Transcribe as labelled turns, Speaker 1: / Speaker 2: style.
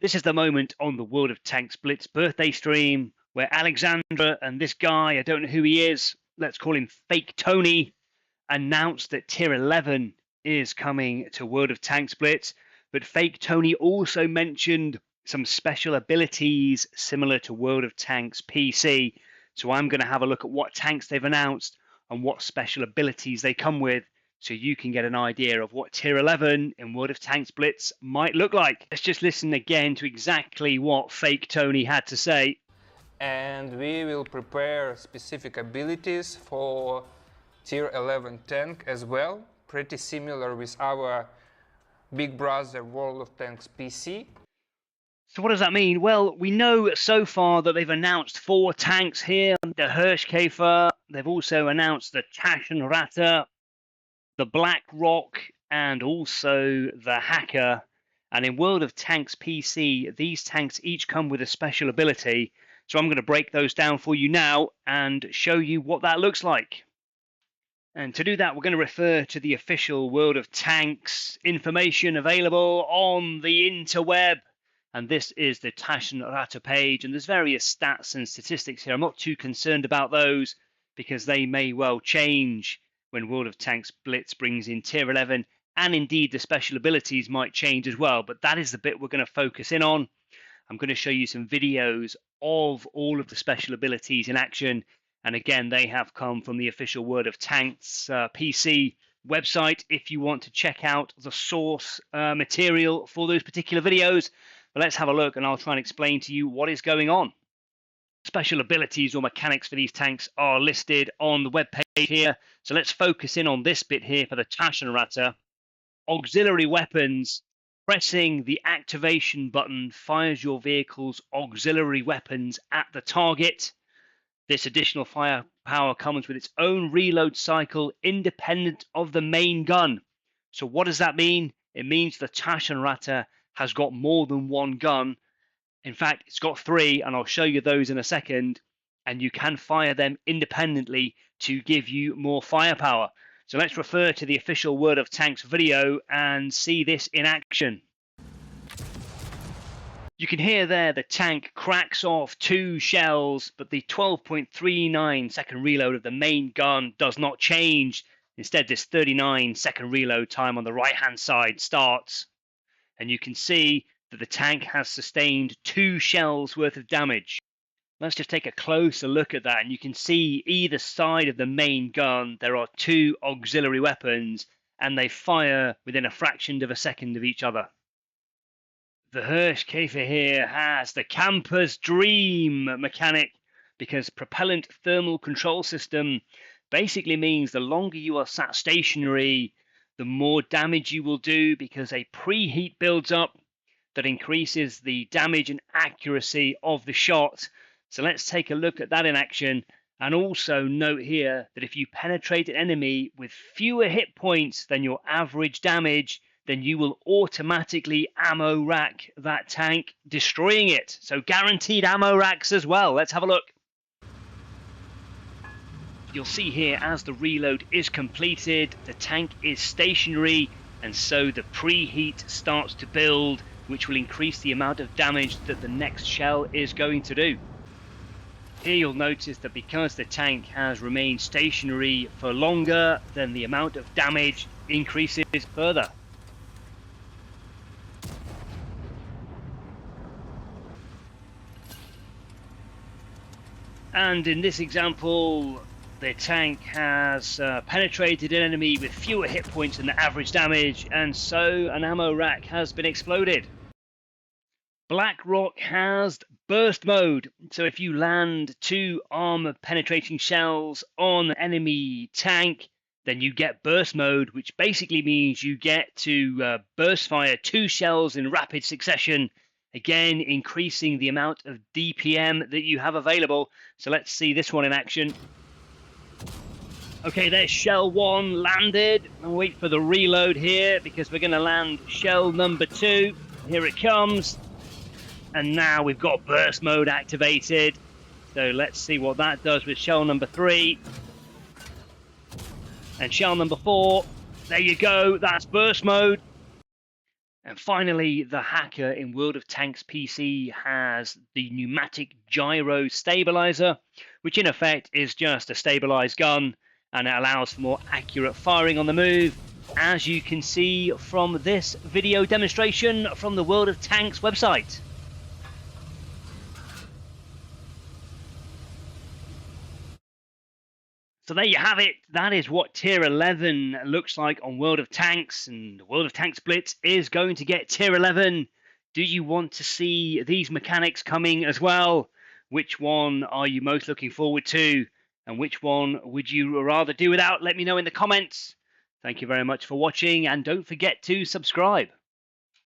Speaker 1: This is the moment on the World of Tanks Blitz birthday stream where Alexandra and this guy, I don't know who he is, let's call him Fake Tony, announced that Tier 11 is coming to World of Tanks Blitz. But Fake Tony also mentioned some special abilities similar to World of Tanks PC. So I'm going to have a look at what tanks they've announced and what special abilities they come with, so you can get an idea of what Tier 11 in World of Tanks Blitz might look like. Let's just listen again to exactly what Fake Tony had to say.
Speaker 2: And we will prepare specific abilities for Tier 11 tank as well, pretty similar with our big brother World of Tanks PC.
Speaker 1: So what does that mean? Well, we know so far that they've announced 4 tanks here. The Hirschkafer, they've also announced the Taschenratte, the Black Rock, and also the Hacker. And in World of Tanks PC, these tanks each come with a special ability. So I'm going to break those down for you now and show you what that looks like. And to do that, we're going to refer to the official World of Tanks information available on the interweb. And this is the Taschenratte page, and there's various stats and statistics here. I'm not too concerned about those because they may well change when World of Tanks Blitz brings in Tier 11, and indeed the special abilities might change as well. But that is the bit we're going to focus in on. I'm going to show you some videos of all of the special abilities in action. And again, they have come from the official World of Tanks PC website if you want to check out the source material for those particular videos. But let's have a look and I'll try and explain to you what is going on. Special abilities or mechanics for these tanks are listed on the web page here. So let's focus in on this bit here for the Taschenratte. Auxiliary weapons. Pressing the activation button fires your vehicle's auxiliary weapons at the target. This additional firepower comes with its own reload cycle independent of the main gun. So what does that mean? It means the Taschenratte has got more than one gun. In fact, it's got 3, and I'll show you those in a second. And you can fire them independently to give you more firepower. So let's refer to the official World of Tanks video and see this in action. You can hear there the tank cracks off 2 shells, but the 12.39 second reload of the main gun does not change. Instead, this 39 second reload time on the right hand side starts. And you can see that the tank has sustained 2 shells worth of damage. Let's just take a closer look at that, and you can see either side of the main gun there are 2 auxiliary weapons, and they fire within a fraction of a second of each other. The Hirschkafer here has the camper's dream mechanic, because propellant thermal control system basically means the longer you are sat stationary, the more damage you will do, because a preheat builds up that increases the damage and accuracy of the shot. So let's take a look at that in action. And also note here that if you penetrate an enemy with fewer hit points than your average damage, then you will automatically ammo rack that tank, destroying it. So guaranteed ammo racks as well. Let's have a look. You'll see here as the reload is completed, the tank is stationary, and so the preheat starts to build, which will increase the amount of damage that the next shell is going to do. Here you'll notice that because the tank has remained stationary for longer, then the amount of damage increases further. And in this example, the tank has penetrated an enemy with fewer hit points than the average damage, and so an ammo rack has been exploded. Black Rock has burst mode, so if you land 2 armor penetrating shells on an enemy tank, then you get burst mode, which basically means you get to burst fire 2 shells in rapid succession, again increasing the amount of DPM that you have available. So let's see this one in action. Okay, there's shell 1 landed. I'll wait for the reload here because we're going to land shell number 2. Here it comes. And now we've got burst mode activated. So let's see what that does with shell number 3. And shell number 4. There you go, that's burst mode. And finally, the hacker in World of Tanks PC has the pneumatic gyro stabilizer, which in effect is just a stabilized gun, and it allows for more accurate firing on the move, as you can see from this video demonstration from the World of Tanks website. So there you have it. That is what Tier 11 looks like on World of Tanks, and World of Tanks Blitz is going to get Tier 11. Do you want to see these mechanics coming as well? Which one are you most looking forward to, and which one would you rather do without? Let me know in the comments. Thank you very much for watching, and don't forget to subscribe.